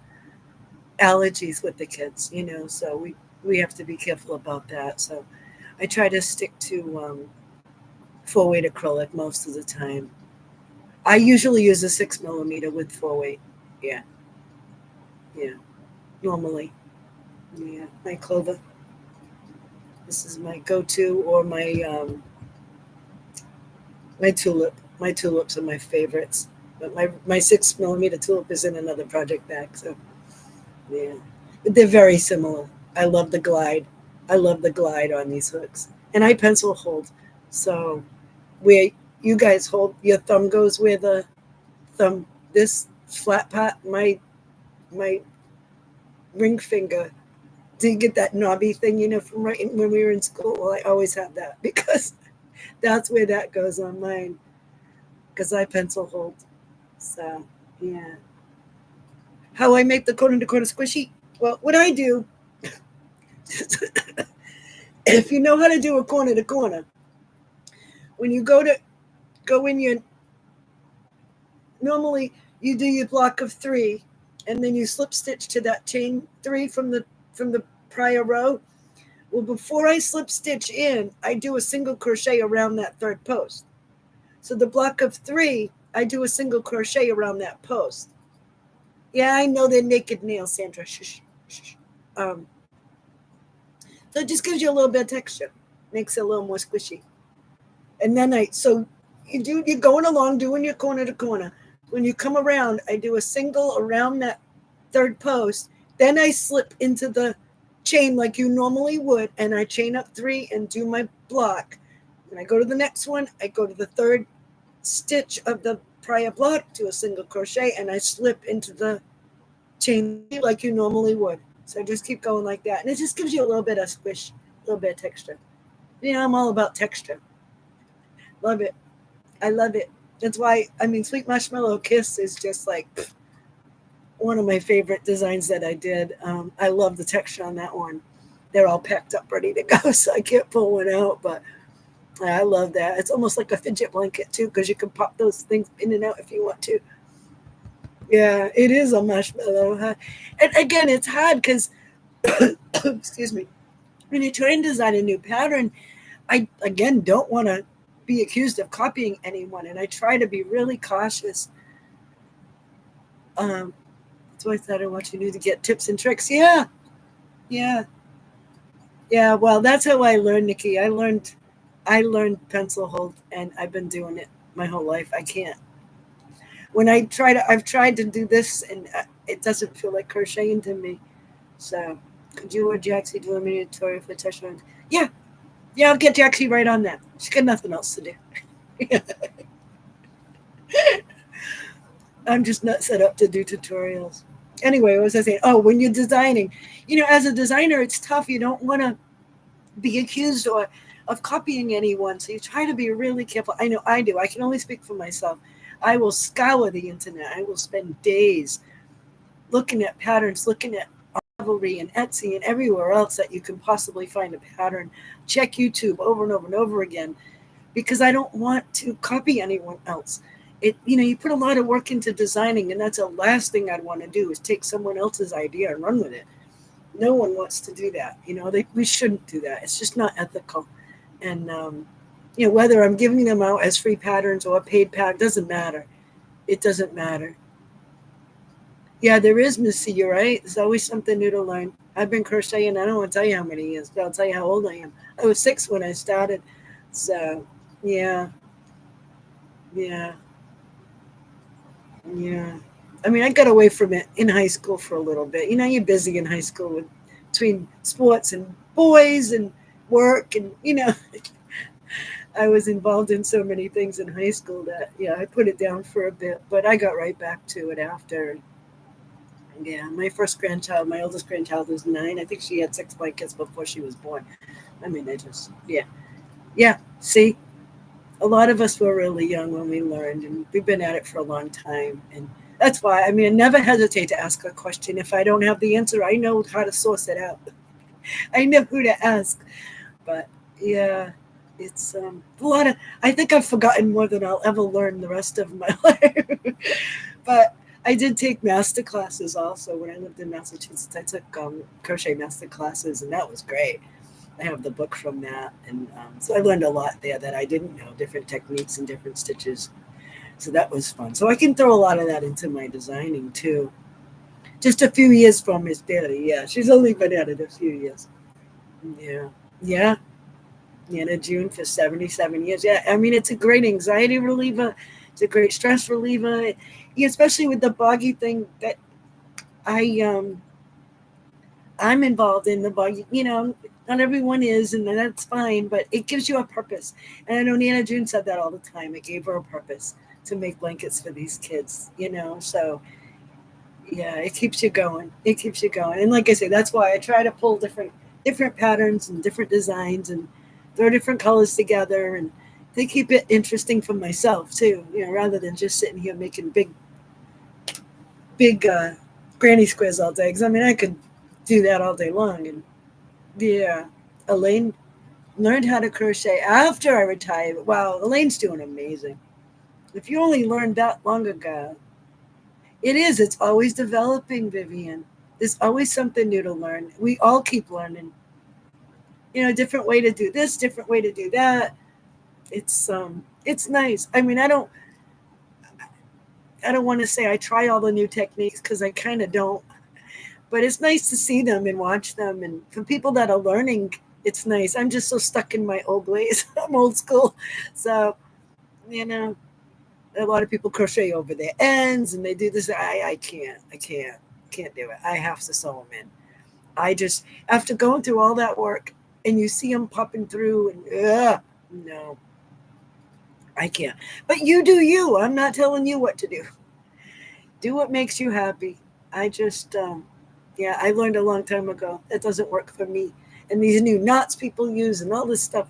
allergies with the kids. So we have to be careful about that. So I try to stick to 4-weight acrylic most of the time. I usually use a 6 millimeter with 4-weight. Yeah, yeah, normally. Yeah, my clover. This is my go-to, or my tulip. My tulips are my favorites. But my 6 millimeter tulip is in another project bag. So yeah, but they're very similar. I love the glide. I love the glide on these hooks, and I pencil hold. So we You guys hold your thumb goes where the thumb, this flat part, my ring finger. Do you get that knobby thing, from right when we were in school? Well, I always have that because that's where that goes on mine because I pencil hold. So, yeah. How I make the corner to corner squishy? Well, what I do, if you know how to do a corner to corner, when you go in your, normally you do your block of 3 and then you slip stitch to that chain 3 from the prior row. Well, before I slip stitch in, I do a single crochet around that third post. So the block of 3, I do a single crochet around that post. Yeah, I know they're naked nails, Sandra. Shush, shush. Um, so it just gives you a little bit of texture, makes it a little more squishy. And then so you're going along doing your corner to corner. When you come around, I do a single around that third post. Then I slip into the chain like you normally would, and I chain up 3 and do my block. When I go to the next one, I go to the third stitch of the prior block, do a single crochet, and I slip into the chain like you normally would. So I just keep going like that, and it just gives you a little bit of squish, a little bit of texture. I'm all about texture. Love it. I love it. That's why, Sweet Marshmallow Kiss is just like one of my favorite designs that I did. I love the texture on that one. They're all packed up, ready to go, so I can't pull one out, but I love that. It's almost like a fidget blanket, too, because you can pop those things in and out if you want to. Yeah, it is a marshmallow. Huh? And again, it's hard because, excuse me, when you try and design a new pattern, I, again, don't want to be accused of copying anyone, and I try to be really cautious. That's why I thought I want you to get tips and tricks. Yeah, yeah, yeah. Well, that's how I learned, Nikki. I learned pencil hold, and I've been doing it my whole life. I can't. When I've tried to do this, and it doesn't feel like crocheting to me. So, could you or Jaxie do a mini tutorial for texture? Yeah, yeah. I'll get Jaxie right on that. She's got nothing else to do. I'm just not set up to do tutorials. Anyway, what was I saying? Oh, when you're designing, as a designer, it's tough. You don't want to be accused of copying anyone. So you try to be really careful. I know I do. I can only speak for myself. I will scour the internet. I will spend days looking at patterns, looking at Ravelry and Etsy and everywhere else that you can possibly find a pattern. Check YouTube over and over and over again because I don't want to copy anyone else. You put a lot of work into designing, and that's the last thing I'd want to do is take someone else's idea and run with it. No one wants to do that. We shouldn't do that. It's just not ethical. And, whether I'm giving them out as free patterns or a paid pattern, doesn't matter. It doesn't matter. Yeah, there is, Missy. You're right. There's always something new to learn. I've been crocheting, I don't want to tell you how many years, but I'll tell you how old I am. I was 6 when I started. So, yeah. Yeah. Yeah. I got away from it in high school for a little bit. You're busy in high school between sports and boys and work. And, I was involved in so many things in high school that, yeah, I put it down for a bit. But I got right back to it after. Yeah, my oldest grandchild was 9. I think she had 6 blankets before she was born. Yeah. Yeah, see? A lot of us were really young when we learned, and we've been at it for a long time. And that's why, I never hesitate to ask a question. If I don't have the answer, I know how to source it out. I know who to ask. But yeah, it's a lot of, I think I've forgotten more than I'll ever learn the rest of my life. But I did take master classes also when I lived in Massachusetts. I took crochet master classes, and that was great. I have the book from that, and so I learned a lot there that I didn't know, different techniques and different stitches. So that was fun. So I can throw a lot of that into my designing too. Just a few years from Miss Betty. Yeah, she's only been at it a few years. Yeah, yeah. Nana June for 77 years. Yeah, it's a great anxiety reliever. It's a great stress reliever, especially with the boggy thing that I I'm involved in the bug. Not everyone is, and that's fine, but it gives you a purpose. And I know Nana June said that all the time. It gave her a purpose to make blankets for these kids. So yeah, it keeps you going. It keeps you going. And like I say, that's why I try to pull different patterns and different designs and throw different colors together, and they keep it interesting for myself too, rather than just sitting here making big granny squares all day. Because I mean, I could do that all day long. And yeah, Elaine learned how to crochet after I retired. Wow, Elaine's doing amazing. If you only learned that long ago, it is. It's always developing, Vivian. There's always something new to learn. We all keep learning. Different way to do this, different way to do that. It's nice. I mean, I don't want to say I try all the new techniques because I kind of don't. But it's nice to see them and watch them. And for people that are learning, it's nice. I'm just so stuck in my old ways. I'm old school. So, you know, a lot of people crochet over their ends and they do this. I can't do it. I have to sew them in. I just, after going through all that work and you see them popping through and, no, I can't. But you do you. I'm not telling you what to do. Do what makes you happy. I just, yeah, I learned a long time ago that doesn't work for me. And these new knots people use and all this stuff.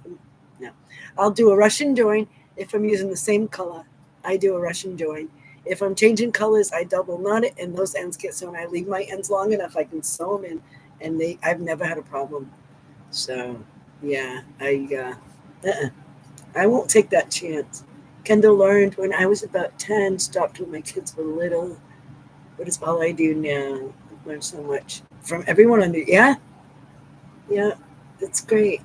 No, I'll do a Russian join if I'm using the same color. I do a Russian join. If I'm changing colors, I double knot it, and those ends get sewn. I leave my ends long enough I can sew them in, and I've never had a problem. So, yeah, I won't take that chance. Kendall learned when I was about 10, stopped when my kids were little. But it's all I do now. I've learned so much from everyone on the, yeah, it's great.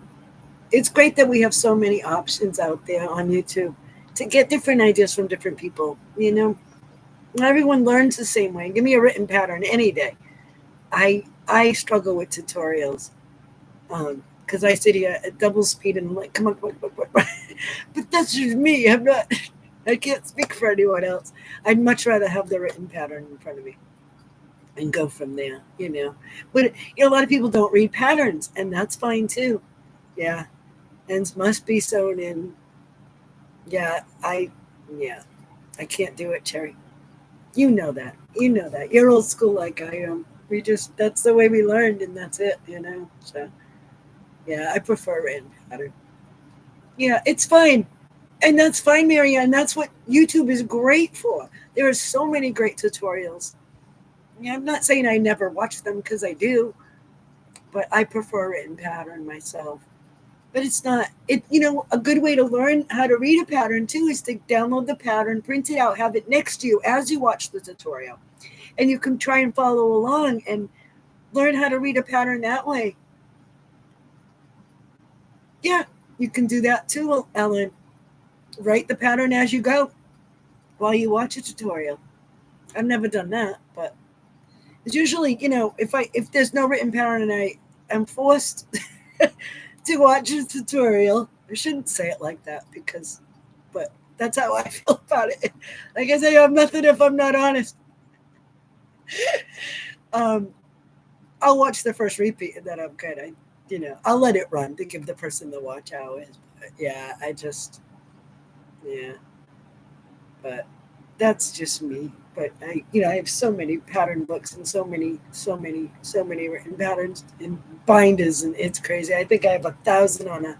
It's great that we have so many options out there on YouTube to get different ideas from different people. Not everyone learns the same way. Give me a written pattern any day. I struggle with tutorials because I sit here at double speed and I'm like, come on, but that's just me. I'm not. I can't speak for anyone else. I'd much rather have the written pattern in front of me and go from there. But a lot of people don't read patterns, and that's fine too. Yeah, ends must be sewn in. Yeah, yeah, I can't do it, Cherry. You know that. You know that. You're old school like I am. That's the way we learned, and that's it. So, yeah, I prefer written pattern. Yeah, it's fine. And that's fine, Marianne. That's what YouTube is great for. There are so many great tutorials. Yeah, I'm not saying I never watch them because I do, but I prefer written pattern myself. But it's not a good way to learn how to read a pattern too is to download the pattern, print it out, have it next to you as you watch the tutorial. And you can try and follow along and learn how to read a pattern that way. Yeah, you can do that too, Ellen. Write the pattern as you go while you watch a tutorial. I've never done that, but it's usually, if there's no written pattern and I am forced to watch a tutorial, I shouldn't say it like that but that's how I feel about it. Like I say, I'm nothing if I'm not honest. um, I'll watch the first repeat and then I'm good. I'll let it run to give the person the watch hours. But yeah, yeah, but that's just me. But I have so many pattern books and so many written patterns and binders, and it's crazy. I think I have 1,000 on a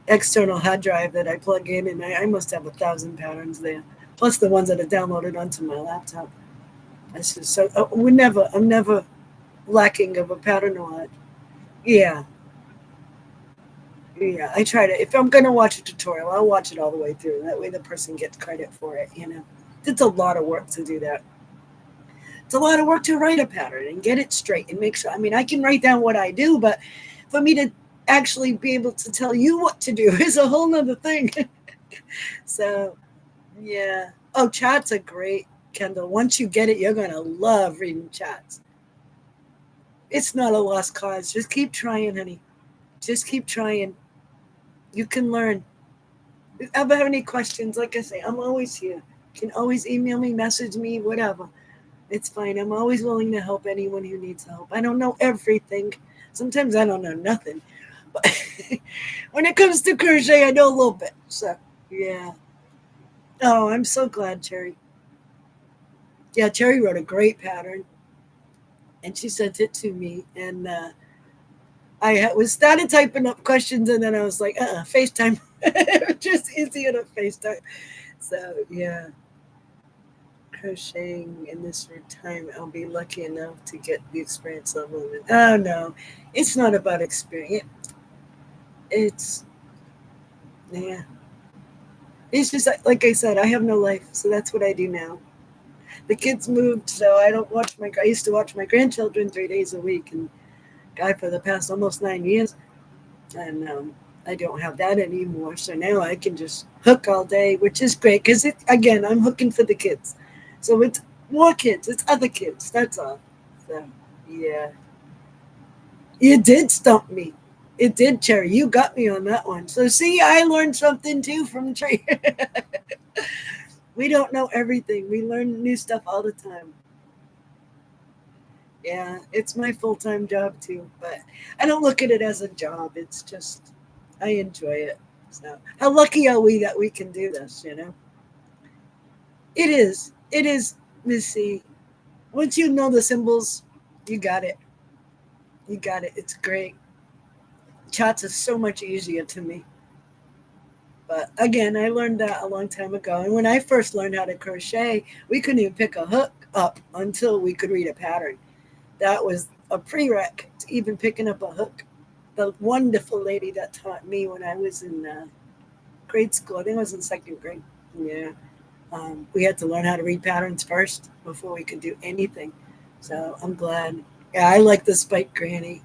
external hard drive that I plug in, and I must have 1,000 patterns there, plus the ones that are downloaded onto my laptop. That's just so. I'm never lacking of a pattern knowledge. Yeah, yeah. I try to. If I'm gonna watch a tutorial, I'll watch it all the way through. That way, the person gets credit for it. It's a lot of work to do that. It's a lot of work to write a pattern and get it straight and make sure. I mean, I can write down what I do, but for me to actually be able to tell you what to do is a whole nother thing. So, yeah. Oh, chats are great, Kendall. Once you get it, you're going to love reading chats. It's not a lost cause. Just keep trying, honey. Just keep trying. You can learn. If you ever have any questions, like I say, I'm always here. You can always email me, message me, whatever. It's fine. I'm always willing to help anyone who needs help. I don't know everything. Sometimes I don't know nothing. But when it comes to crochet, I know a little bit. So, yeah. Oh, I'm so glad, Cherry. Yeah, Cherry wrote a great pattern and she sent it to me. And was started typing up questions and then I was like, FaceTime. Just easier to FaceTime. So, yeah. Crocheting in this time, I'll be lucky enough to get the experience level. Oh no, it's not about experience. It's yeah. It's just like I said, I have no life, so that's what I do now. The kids moved, so I don't watch my. I used to watch my grandchildren 3 days a week, and God, for the past almost 9 years, and I don't have that anymore. So now I can just hook all day, which is great because it again, I'm hooking for the kids, so it's more kids, it's other kids. That's all. So yeah, you did stump me. It did, Cherry. You got me on that one. So see, I learned something too from Cherry. We don't know everything. We learn new stuff all the time. Yeah, it's my full time job too, but I don't look at it as a job. It's just I enjoy it. So how lucky are we that we can do this? You know, it is. It is, Missy. Once you know the symbols, you got it. You got it. It's great. Chats is so much easier to me. But again, I learned that a long time ago. And when I first learned how to crochet, we couldn't even pick a hook up until we could read a pattern. That was a prereq to even picking up a hook. The wonderful lady that taught me when I was in grade school, I think I was in second grade. Yeah. We had to learn how to read patterns first before we could do anything. So I'm glad. Yeah, I like the spike granny.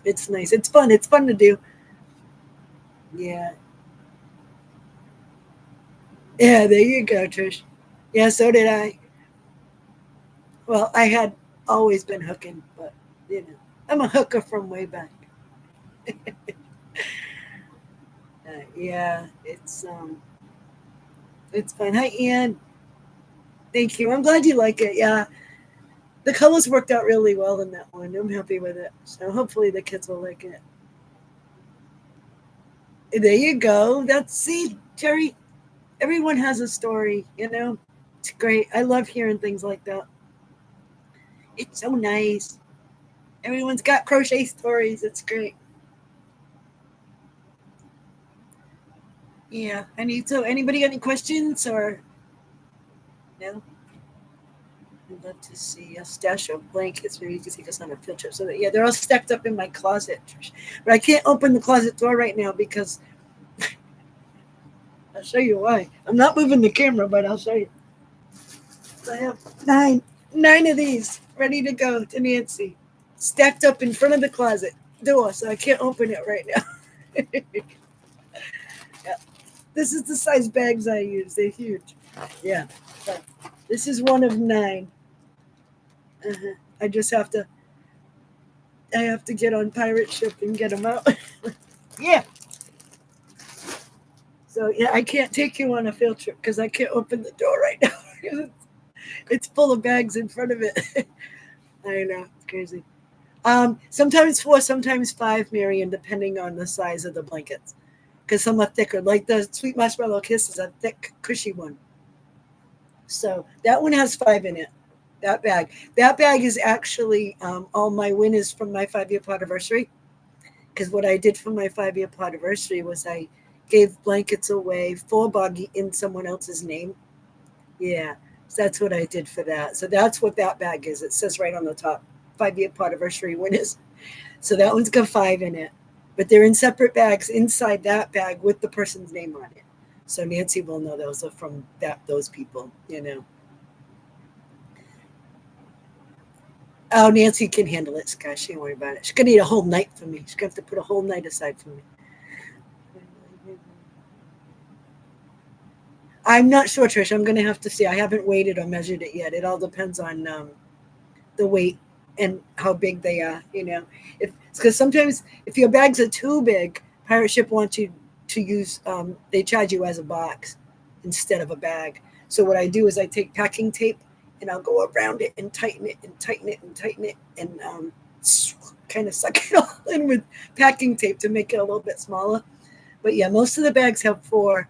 It's nice. It's fun. It's fun to do. Yeah. Yeah, there you go, Trish. Yeah, so did I. Well, I had always been hooking, but I'm a hooker from way back. Yeah, it's fun. Hi, Ian. Thank you. I'm glad you like it. Yeah, the colors worked out really well in that one. I'm happy with it. So hopefully the kids will like it. There you go. That's see, Terry. Everyone has a story. It's great. I love hearing things like that. It's so nice. Everyone's got crochet stories. It's great. Yeah. So anybody got any questions or no? I'd love to see a stash of blankets. Maybe you can take us on a field trip. So that, yeah, they're all stacked up in my closet. But I can't open the closet door right now because I'll show you why. I'm not moving the camera, but I'll show you. So I have nine of these ready to go to Nancy, stacked up in front of the closet door, so I can't open it right now. Yeah. This is the size bags I use. They're huge. Yeah. So this is one of 9. I just have to. I have to get on pirate ship and get them out. Yeah. So yeah, I can't take you on a field trip because I can't open the door right now. It's full of bags in front of it. I know, it's crazy. Sometimes 4, sometimes 5, Marion, depending on the size of the blankets. Because some are thicker. Like the Sweet Marshmallow Kiss is a thick, cushy one. So that one has 5 in it. That bag. That bag is actually all my win is from my 5-year anniversary. Because what I did for my 5-year anniversary was I gave blankets away for Boggy in someone else's name. Yeah. So that's what I did for that. So that's what that bag is. It says right on the top, 5-year anniversary winners. So that one's got 5 in it. But they're in separate bags inside that bag with the person's name on it. So Nancy will know those are from those people. Oh, Nancy can handle it, Scott. She ain't worry about it. She's gonna need a whole night for me. She's gonna have to put a whole night aside for me. I'm not sure, Trish. I'm gonna have to see. I haven't weighed it or measured it yet. It all depends on the weight and how big they are. If because sometimes if your bags are too big, pirate ship wants you to use. They charge you as a box instead of a bag. So what I do is I take packing tape and I'll go around it and tighten it and tighten it and tighten it and kind of suck it all in with packing tape to make it a little bit smaller. But yeah, most of the bags have four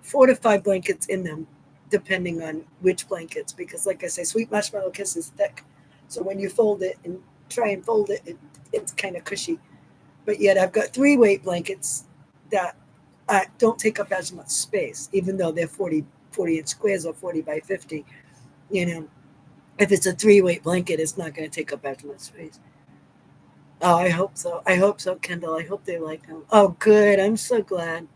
to five blankets in them, depending on which blankets. Because, like I say, Sweet Marshmallow Kiss is thick, so when you fold it and try and fold it, it's kind of cushy. But yet, I've got 3-weight blankets that don't take up as much space, even though they're 40-inch squares or 40 by 50. You know, if it's a 3-weight blanket, it's not going to take up as much space. Oh, I hope so. I hope so, Kendall. I hope they like them. Oh, good. I'm so glad.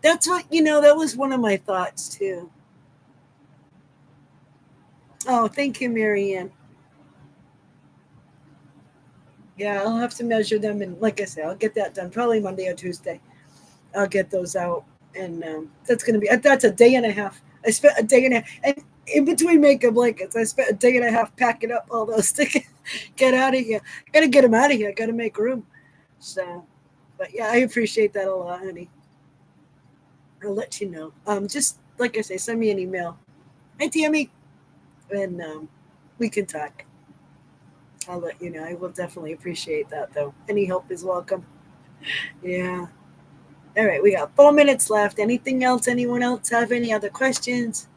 That's what, that was one of my thoughts too. Oh, thank you, Marianne. Yeah, I'll have to measure them. And like I said, I'll get that done probably Monday or Tuesday. I'll get those out. And that's a day and a half. I spent a day and a half. And in between making blankets, I spent a day and a half packing up all those to get out of here. I got to get them out of here. I got to make room. So, but yeah, I appreciate that a lot, honey. I'll let you know. Just like I say, send me an email. Hi, Tammy. And we can talk. I'll let you know. I will definitely appreciate that, though. Any help is welcome. Yeah. All right, we got 4 minutes left. Anything else? Anyone else have any other questions?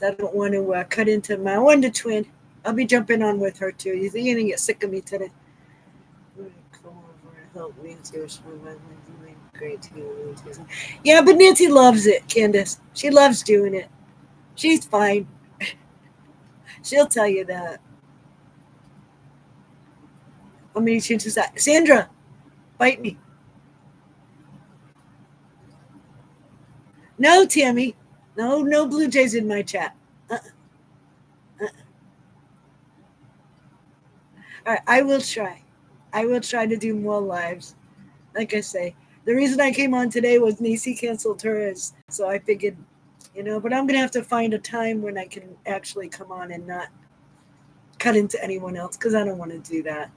I don't want to cut into my Wonder Twin. I'll be jumping on with her, too. You're going to get sick of me today. Help me great. Yeah, but Nancy loves it, Candace. She loves doing it. She's fine. She'll tell you that. How many chances that? Sandra, bite me. No, Tammy. No Blue Jays in my chat. All right, I will try. I will try to do more lives. Like I say, the reason I came on today was Nisi canceled hers, so I figured, but I'm gonna have to find a time when I can actually come on and not cut into anyone else because I don't want to do that.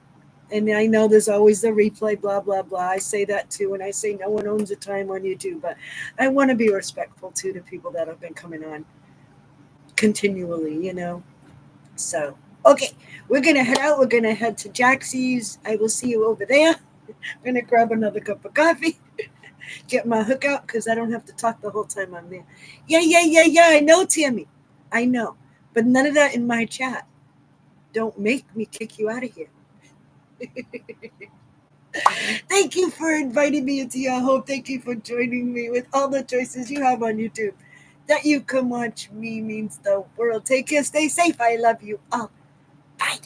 And I know there's always the replay, blah, blah, blah. I say that too. And I say no one owns a time on YouTube. But I want to be respectful too to people that have been coming on continually, So, okay, we're going to head out. We're going to head to Jaxie's. I will see you over there. I'm going to grab another cup of coffee, get my hook out because I don't have to talk the whole time I'm there. Yeah. I know, Tammy. I know. But none of that in my chat. Don't make me kick you out of here. Thank you for inviting me into your home. Thank you for joining me with all the choices you have on YouTube. That you can watch me means the world. Take care. Stay safe. I love you all. Bye.